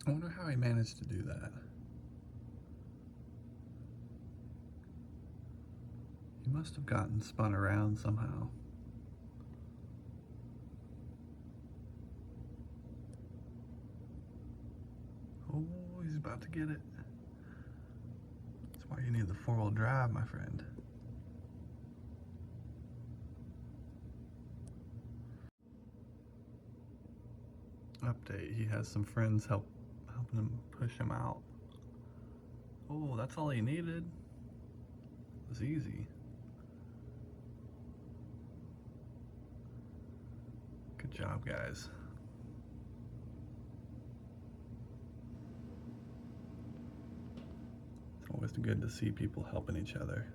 I wonder how he managed to do that. He must have gotten spun around somehow. Oh, he's about to get it. That's why you need the four-wheel drive, my friend. Update, he has some friends helping him push him out. Oh, that's all he needed. It was easy. Good job, guys. It's always good to see people helping each other.